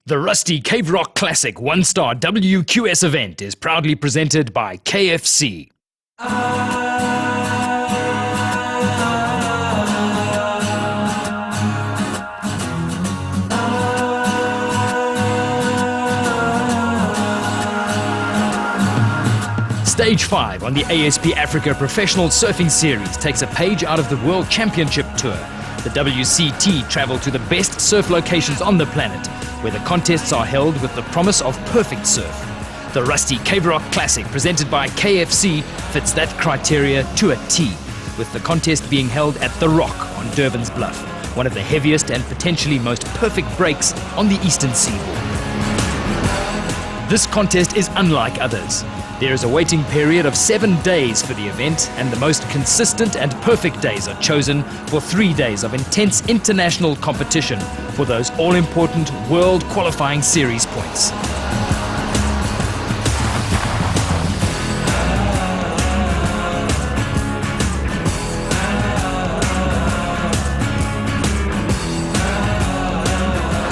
The Rusty Cave Rock Classic one-star WQS event is proudly presented by KFC. Stage 5 on the ASP Africa Professional Surfing Series takes a page out of the World Championship Tour. The WCT travel to the best surf locations on the planet, where the contests are held with the promise of perfect surf. The Rusty Cave Rock Classic, presented by KFC, fits that criteria to a T, with the contest being held at The Rock on Durban's Bluff, one of the heaviest and potentially most perfect breaks on the eastern seaboard. This contest is unlike others. There is a waiting period of 7 days for the event, and the most consistent and perfect days are chosen for 3 days of intense international competition for those all-important World Qualifying Series points.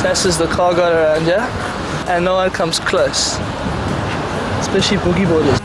Tests the car got around here, and no one comes close. Especially boogie boarders.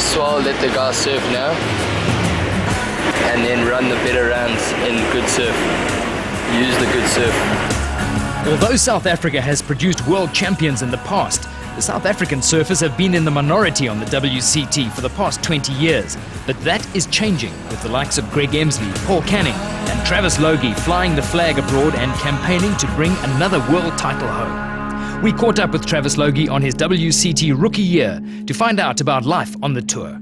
Swell, let the guys surf now, and then run the better rounds in good surf. Use the good surf. Although South Africa has produced world champions in the past, the South African surfers have been in the minority on the WCT for the past 20 years. But that is changing, with the likes of Greg Emsley, Paul Canning and Travis Logie flying the flag abroad and campaigning to bring another world title home. We caught up with Travis Logie on his WCT rookie year to find out about life on the tour.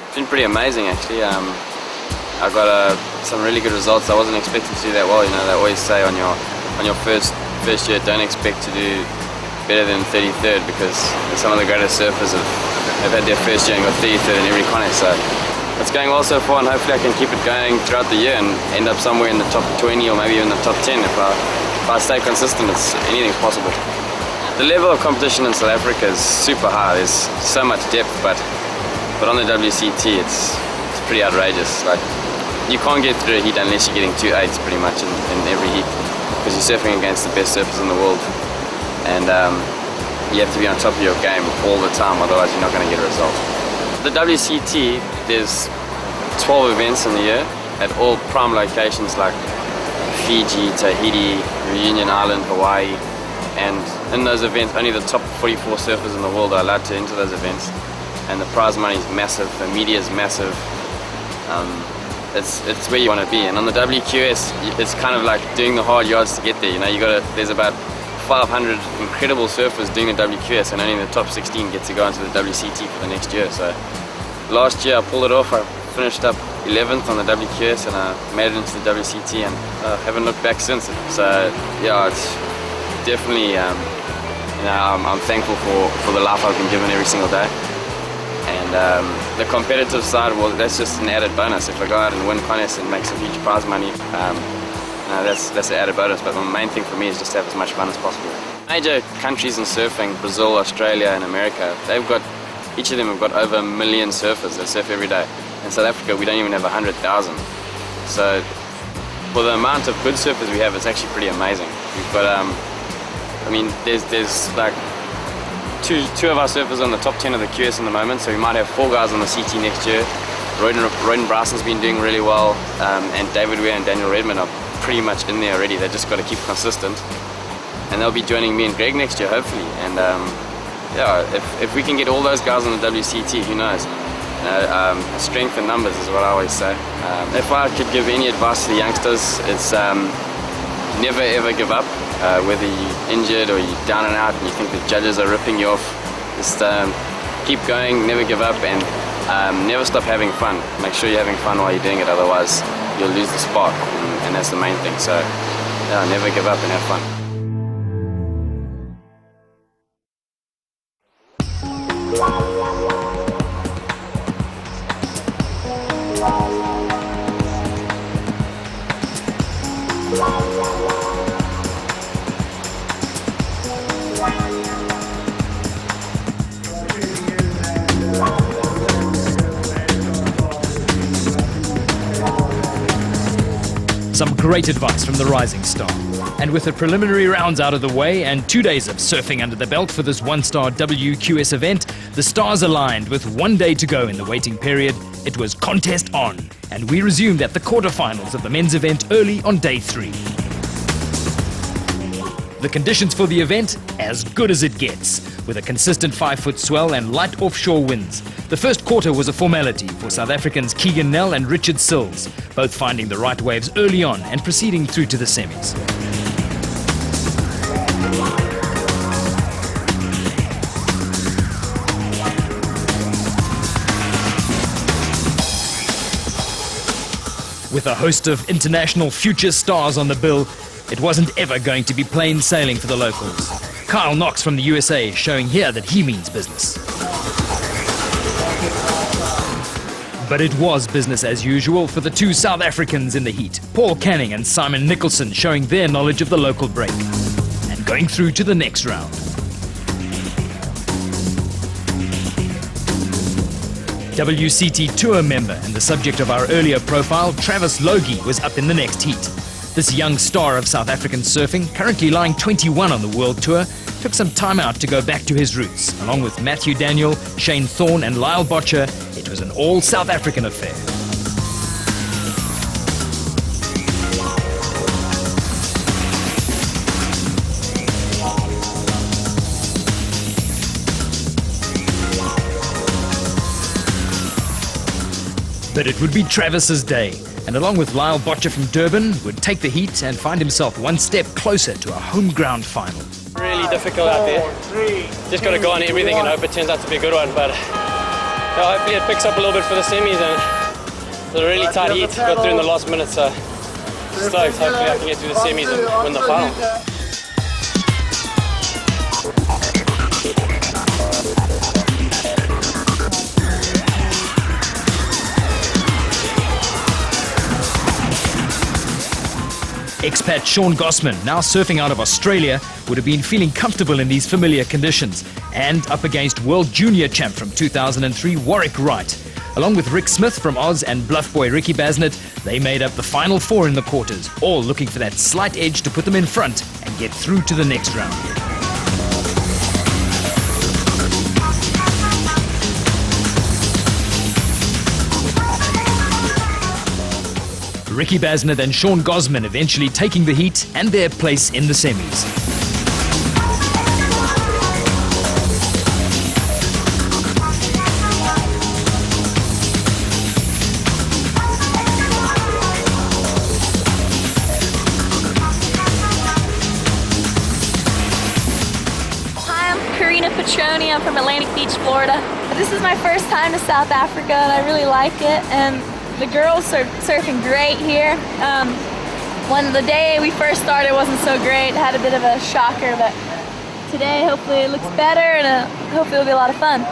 It's been pretty amazing actually. I got some really good results. I wasn't expecting to do that well. You know, they always say on your first year, don't expect to do better than 33rd, because some of the greatest surfers have had their first year and got 33rd in every contest. So it's going well so far, and hopefully I can keep it going throughout the year and end up somewhere in the top 20 or maybe even the top 10. If I stay consistent, anything's possible. The level of competition in South Africa is super high. There's so much depth, but on the WCT it's pretty outrageous. Like, you can't get through a heat unless you're getting 2 8s pretty much in every heat, because you're surfing against the best surfers in the world, and you have to be on top of your game all the time, otherwise you're not going to get a result. The WCT, there's 12 events in the year at all prime locations like Fiji, Tahiti, Reunion Island, Hawaii, and in those events only the top 44 surfers in the world are allowed to enter those events, and the prize money is massive, the media is massive. It's where you want to be, and on the WQS it's kind of like doing the hard yards to get there. You know, there's about 500 incredible surfers doing the WQS, and only the top 16 get to go into the WCT for the next year. So last year I pulled it off. I finished up 11th on the WQS and I made it into the WCT, and haven't looked back since. So yeah, it's definitely, you know, I'm thankful for the life I've been given every single day. And the competitive side, well, that's just an added bonus. If I go out and win contests and make some huge prize money, that's an added bonus, but the main thing for me is just to have as much fun as possible. Major countries in surfing, Brazil, Australia and America, each of them have got over 1 million surfers that surf every day. In South Africa we don't even have 100,000. So for the amount of good surfers we have, it's actually pretty amazing. We've got, I mean, there's like two of our surfers on the top 10 of the QS in the moment, so we might have 4 guys on the CT next year. Royden Bryson's been doing really well, and David Weir and Daniel Redmond are pretty much in there already. They've just got to keep consistent, and they'll be joining me and Greg next year hopefully. And yeah, if we can get all those guys on the WCT, who knows? You know, strength in numbers is what I always say. If I could give any advice to the youngsters, it's never ever give up. Whether you're injured or you're down and out and you think the judges are ripping you off, just keep going, never give up, and never stop having fun. Make sure you're having fun while you're doing it, otherwise you'll lose the spark, and that's the main thing. So yeah, never give up and have fun. Some great advice from the rising star. And with the preliminary rounds out of the way and 2 days of surfing under the belt for this one-star WQS event, the stars aligned with 1 day to go in the waiting period. It was contest on, and we resumed at the quarterfinals of the men's event early on day 3. The conditions for the event, as good as it gets, with a consistent 5-foot swell and light offshore winds. The first quarter was a formality for South Africans Keegan Nell and Richard Sills, both finding the right waves early on and proceeding through to the semis. With a host of international future stars on the bill, it wasn't ever going to be plain sailing for the locals. Kyle Knox from the USA showing here that he means business. But it was business as usual for the two South Africans in the heat, Paul Canning and Simon Nicholson, showing their knowledge of the local break and going through to the next round. WCT Tour member and the subject of our earlier profile, Travis Logie, was up in the next heat. This young star of South African surfing, currently lying 21 on the World Tour, took some time out to go back to his roots. Along with Matthew Daniel, Shane Thorne and Lyle Botcher, it was an all South African affair. But it would be Travis's day, and along with Lyle Botcher from Durban, would take the heat and find himself one step closer to a home ground final. Really difficult out there. Just got to go on everything and hope it turns out to be a good one. But hopefully it picks up a little bit for the semis, and it's a really tight heat. Got through in the last minute, so stoked. Hopefully I can get through the semis and win the final. Expat Sean Gossman, now surfing out of Australia, would have been feeling comfortable in these familiar conditions, and up against World Junior champ from 2003, Warwick Wright. Along with Rick Smith from Oz and bluff boy Ricky Basnett, they made up the final 4 in the quarters, all looking for that slight edge to put them in front and get through to the next round. Ricky Basnett and Sean Gossman eventually taking the heat and their place in the semis. Hi, I'm Karina Petroni. I'm from Atlantic Beach, Florida. This is my first time to South Africa and I really like it. And the girls are surfing great here. When the day we first started wasn't so great, had a bit of a shocker, but today hopefully it looks better and hopefully it'll be a lot of fun.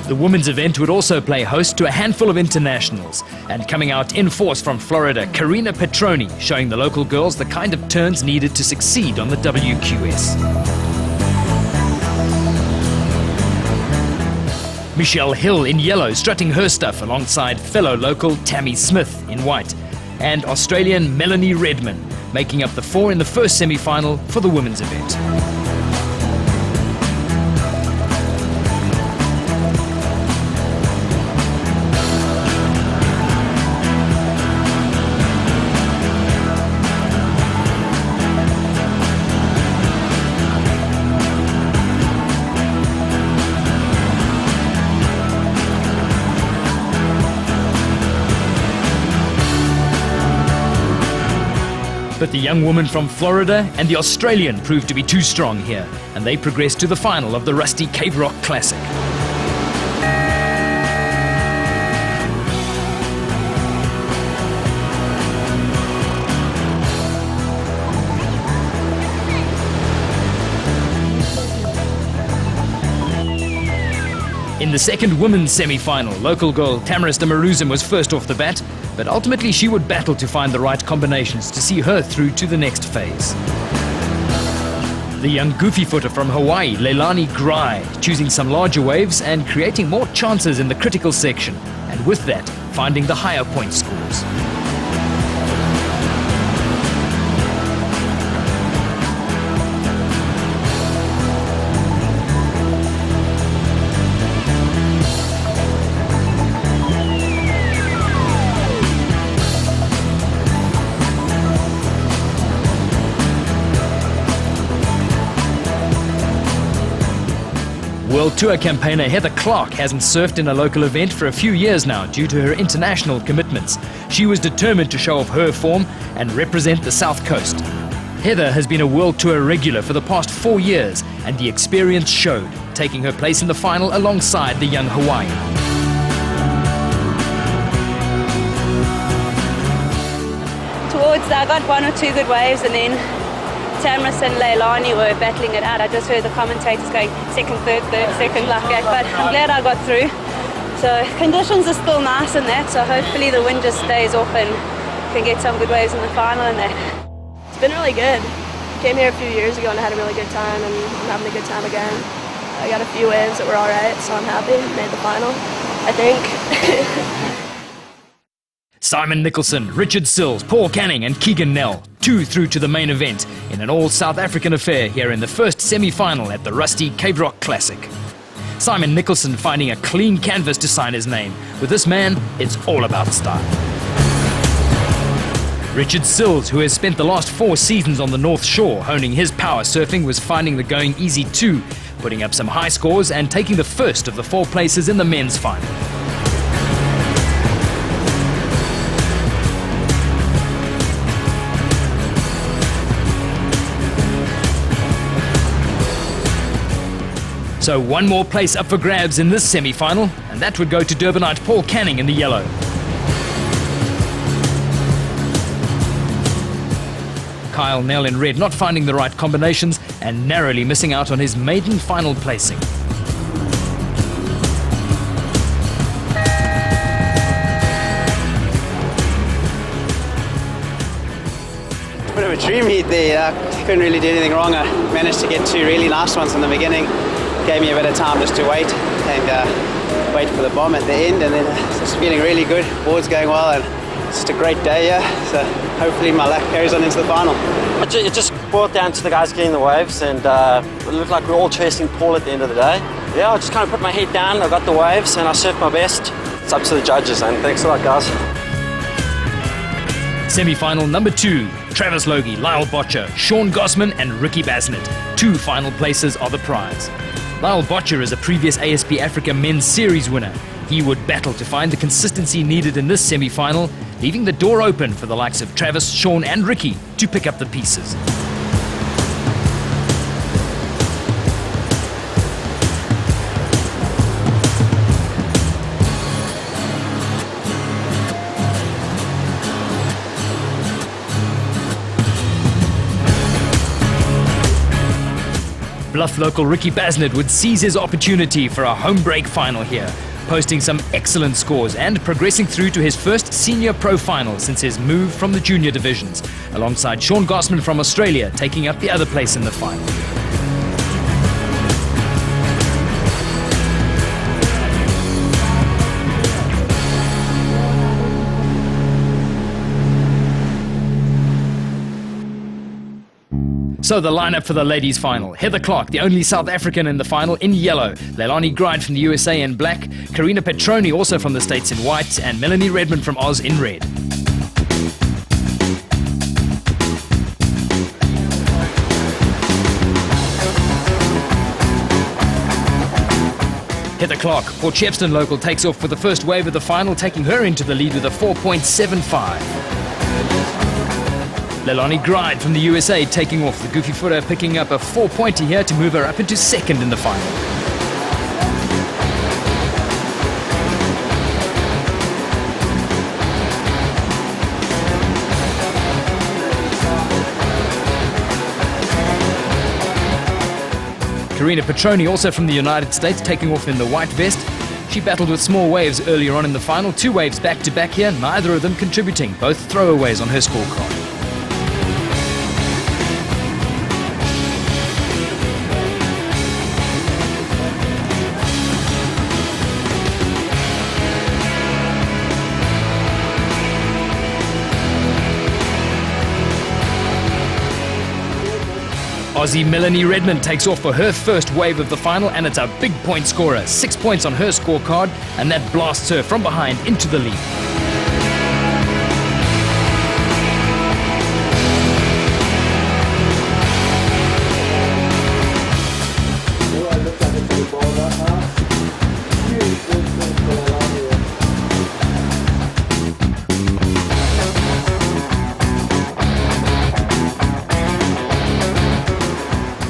The women's event would also play host to a handful of internationals, and coming out in force from Florida, Karina Petroni, showing the local girls the kind of turns needed to succeed on the WQS. Michelle Hill in yellow, strutting her stuff alongside fellow local Tammy Smith in white, and Australian Melanie Redman, making up the 4 in the first semi-final for the women's event. But the young woman from Florida and the Australian proved to be too strong here, and they progressed to the final of the Rusty Cave Rock Classic. In the second women's semi-final, local girl Tamaris de Maruzim was first off the bat, but ultimately she would battle to find the right combinations to see her through to the next phase. The young goofy footer from Hawaii, Leilani Grai, choosing some larger waves and creating more chances in the critical section, and with that, finding the higher point scores. World Tour campaigner Heather Clark hasn't surfed in a local event for a few years now due to her international commitments. She was determined to show off her form and represent the South Coast. Heather has been a World Tour regular for the past 4 years, and the experience showed, taking her place in the final alongside the young Hawaiian. Towards that, I got 1 or 2 good waves, and then Tamaris and Leilani were battling it out. I just heard the commentators going second, third, second like that, but I'm glad I got through. So conditions are still nice in that, so hopefully the wind just stays off and can get some good waves in the final and that. It's been really good. Came here a few years ago and I had a really good time, and I'm having a good time again. I got a few waves that were alright, so I'm happy. Made the final, I think. Simon Nicholson, Richard Sills, Paul Canning and Keegan Nell, 2 through to the main event in an all-South African affair here in the first semi-final at the Rusty Cave Rock Classic. Simon Nicholson finding a clean canvas to sign his name. With this man, it's all about style. Richard Sills, who has spent the last 4 seasons on the North Shore honing his power surfing, was finding the going easy too, putting up some high scores and taking the first of the 4 places in the men's final. So 1 more place up for grabs in this semi-final, and that would go to Durbanite Paul Canning in the yellow. Kyle Nell in red not finding the right combinations and narrowly missing out on his maiden final placing. Bit of a dream heat there. I couldn't really do anything wrong. I managed to get 2 really nice ones in the beginning. Gave me a bit of time just to wait and wait for the bomb at the end, and then just feeling really good. Board's going well, and it's just a great day here. So hopefully my luck carries on into the final. It just brought down to the guys getting the waves, and it looked like we were all chasing Paul at the end of the day. Yeah, I just kind of put my head down. I got the waves, and I surfed my best. It's up to the judges, and thanks a lot, guys. Semi-final number 2, Travis Logie, Lyle Botcher, Sean Gossman and Ricky Basnett. 2 final places are the prize. Lyle Botcher is a previous ASP Africa Men's Series winner. He would battle to find the consistency needed in this semi-final, leaving the door open for the likes of Travis, Sean and Ricky to pick up the pieces. Bluff local Ricky Basnett would seize his opportunity for a home break final here, posting some excellent scores and progressing through to his first senior pro final since his move from the junior divisions, alongside Sean Gossman from Australia taking up the other place in the final. So the lineup for the ladies' final. Heather Clark, the only South African in the final, in yellow. Leilani Grai from the USA in black. Karina Petroni, also from the States, in white. And Melanie Redmond from Oz in red. Heather Clark, Port Shepstone local, takes off for the first wave of the final, taking her into the lead with a 4.75. Leilani Gride from the USA taking off. The goofy footer picking up a 4-pointer here to move her up into second in the final. Karina Petroni, also from the United States, taking off in the white vest. She battled with small waves earlier on in the final. 2 waves back-to-back here, neither of them contributing. Both throwaways on her scorecard. Aussie Melanie Redmond takes off for her first wave of the final, and it's a big point scorer. 6 points on her scorecard, and that blasts her from behind into the lead.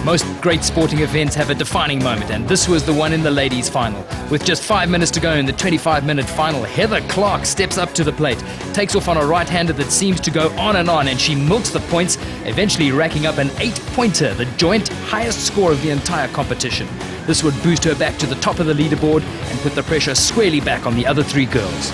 Most great sporting events have a defining moment, and this was the one in the ladies' final. With just 5 minutes to go in the 25-minute final, Heather Clark steps up to the plate, takes off on a right-hander that seems to go on, and she milks the points, eventually racking up an 8-pointer, the joint highest score of the entire competition. This would boost her back to the top of the leaderboard and put the pressure squarely back on the other 3 girls.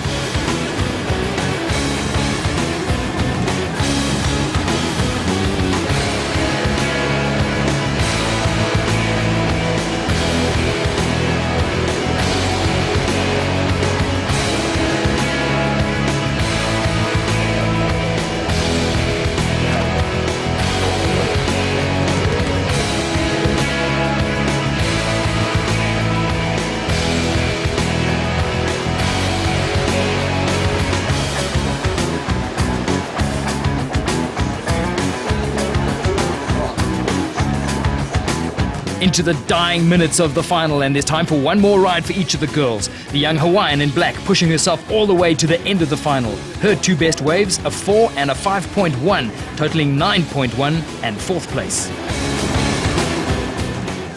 Into the dying minutes of the final, and there's time for one more ride for each of the girls. The young Hawaiian in black pushing herself all the way to the end of the final. Her 2 best waves, a 4 and a 5.1, totaling 9.1 and 4th place.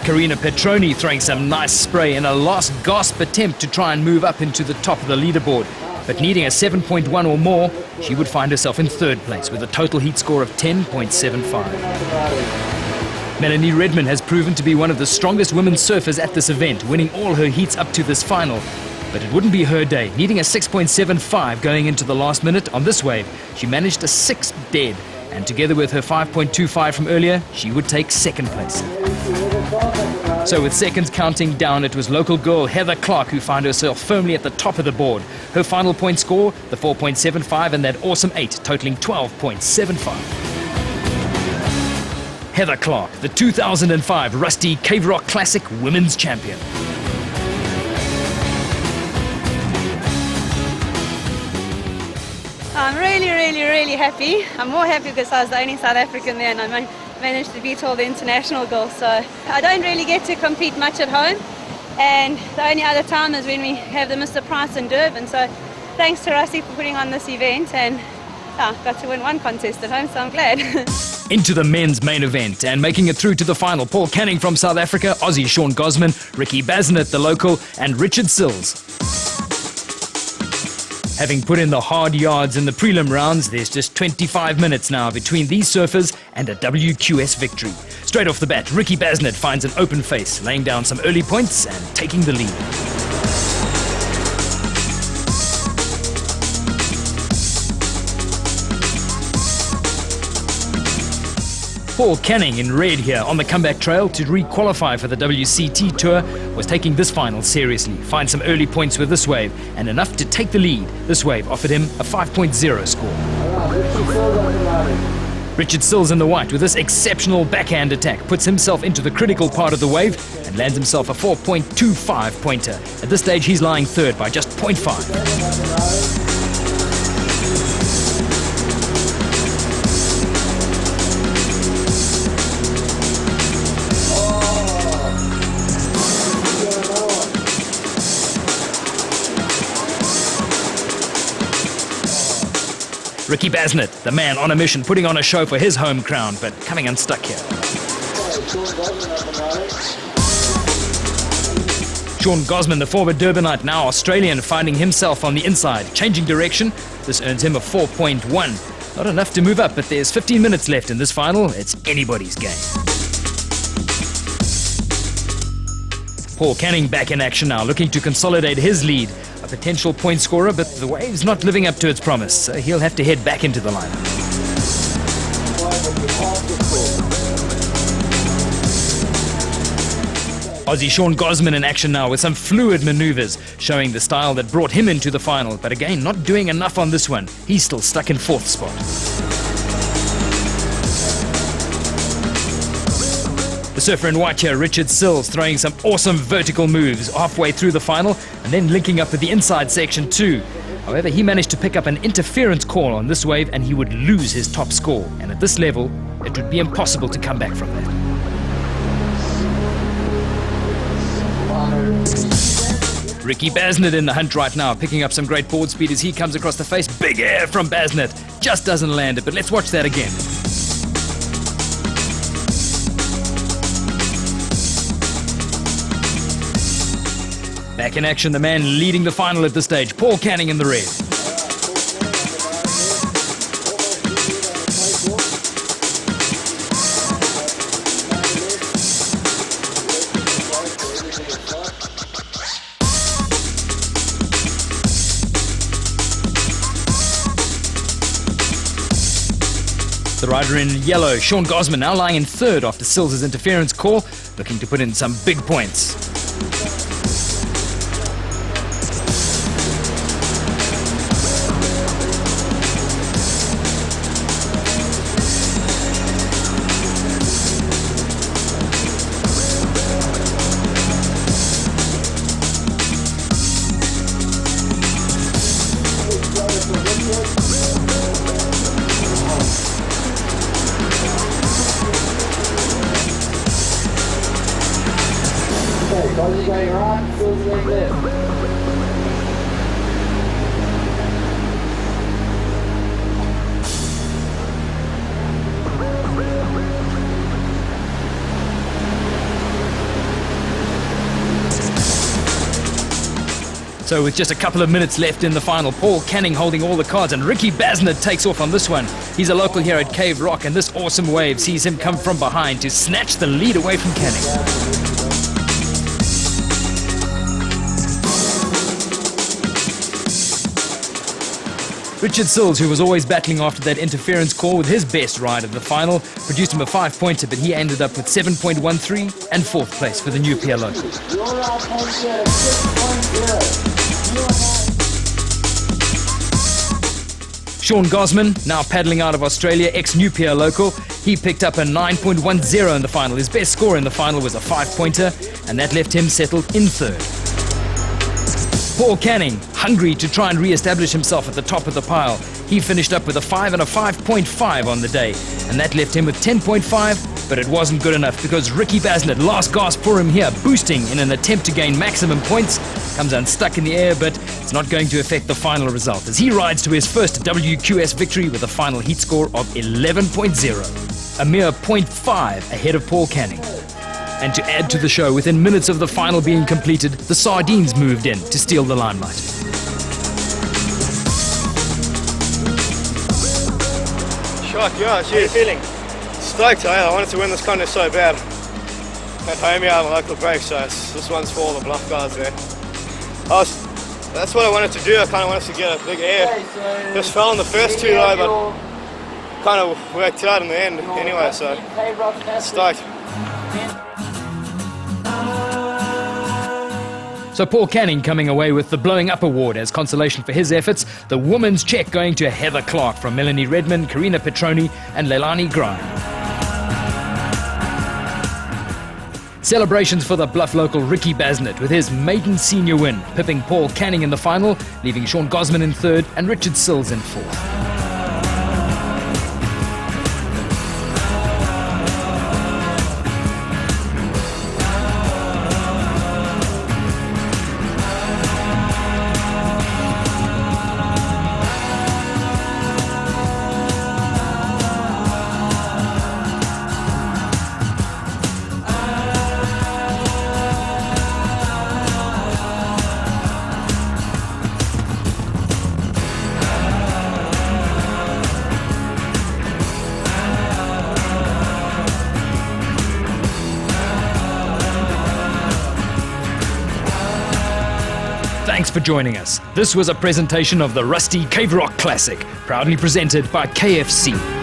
Karina Petroni throwing some nice spray in a last gasp attempt to try and move up into the top of the leaderboard. But needing a 7.1 or more, she would find herself in 3rd place with a total heat score of 10.75. Melanie Redmond has proven to be one of the strongest women's surfers at this event, winning all her heats up to this final. But it wouldn't be her day. Needing a 6.75 going into the last minute on this wave, she managed a 6 dead. And together with her 5.25 from earlier, she would take 2nd place. So with seconds counting down, it was local girl Heather Clark who found herself firmly at the top of the board. Her final point score, the 4.75, and that awesome 8, totaling 12.75. Heather Clark, the 2005 Rusty Cave Rock Classic Women's Champion. I'm really happy. I'm more happy because I was the only South African there and I managed to beat all the international girls. So I don't really get to compete much at home, and the only other time is when we have the Mr. Price in Durban. So thanks to Rusty for putting on this event, and got to win 1 contest at home, so I'm glad. Into the men's main event, and making it through to the final, Paul Canning from South Africa, Aussie Sean Gosman, Ricky Basnett, the local, and Richard Sills. Having put in the hard yards in the prelim rounds, there's just 25 minutes now between these surfers and a WQS victory. Straight off the bat, Ricky Basnett finds an open face, laying down some early points and taking the lead. Paul Canning in red here on the comeback trail to re-qualify for the WCT Tour was taking this final seriously. Find some early points with this wave and enough to take the lead. This wave offered him a 5.0 score. Richard Sills in the white with this exceptional backhand attack puts himself into the critical part of the wave and lands himself a 4.25 pointer. At this stage he's lying 3rd by just 0.5. Ricky Basnett, the man on a mission, putting on a show for his home crown, but coming unstuck here. Sean Gosman, the former Durbanite, now Australian, finding himself on the inside, changing direction. This earns him a 4.1. Not enough to move up, but there's 15 minutes left in this final. It's anybody's game. Paul Canning back in action now, looking to consolidate his lead. A potential point scorer, but the wave's not living up to its promise, so he'll have to head back into the lineup. Aussie Sean Gosman in action now with some fluid maneuvers, showing the style that brought him into the final, but again, not doing enough on this one. He's still stuck in 4th spot. The surfer in white here, Richard Sills, throwing some awesome vertical moves halfway through the final and then linking up with the inside section too. However, he managed to pick up an interference call on this wave and he would lose his top score. And at this level, it would be impossible to come back from that. Ricky Basnett in the hunt right now, picking up some great board speed as he comes across the face. Big air from Basnett. Just doesn't land it, but let's watch that again. Back in action, the man leading the final at this stage, Paul Canning in the red. The rider in yellow, Sean Gosman, now lying in 3rd after Sills' interference call, looking to put in some big points. So with just a couple of minutes left in the final, Paul Canning holding all the cards and Ricky Basnett takes off on this one. He's a local here at Cave Rock and this awesome wave sees him come from behind to snatch the lead away from Canning. Richard Sills, who was always battling after that interference call with his best ride of the final, produced him a 5-pointer, but he ended up with 7.13 and 4th place for the New Pier local. Sean Gosman, now paddling out of Australia, ex-New Pier local, he picked up a 9.10 in the final. His best score in the final was a 5-pointer, and that left him settled in 3rd. Paul Canning, hungry to try and re-establish himself at the top of the pile. He finished up with a 5 and a 5.5 on the day, and that left him with 10.5, but it wasn't good enough because Ricky Basnett, last gasp for him here, boosting in an attempt to gain maximum points, comes unstuck in the air, but it's not going to affect the final result as he rides to his first WQS victory with a final heat score of 11.0, a mere 0.5 ahead of Paul Canning. And to add to the show, within minutes of the final being completed, the Sardines moved in to steal the limelight. Shock, yeah. How are you feeling? Stoked, eh? I wanted to win this contest so bad. At home here, I have a local break, so this one's for all the bluff guys there. That's what I wanted to do. I kind of wanted to get a big air. Just fell in the first 2 though, but kind of worked out in the end anyway, so stoked. So Paul Canning coming away with the Blowing Up Award as consolation for his efforts. The women's check going to Heather Clark from Melanie Redmond, Karina Petroni and Leilani Grimes. Celebrations for the Bluff local Ricky Basnett with his maiden senior win, pipping Paul Canning in the final, leaving Sean Gosman in 3rd and Richard Sills in 4th. Thanks for joining us. This was a presentation of the Rusty Cave Rock Classic, proudly presented by KFC.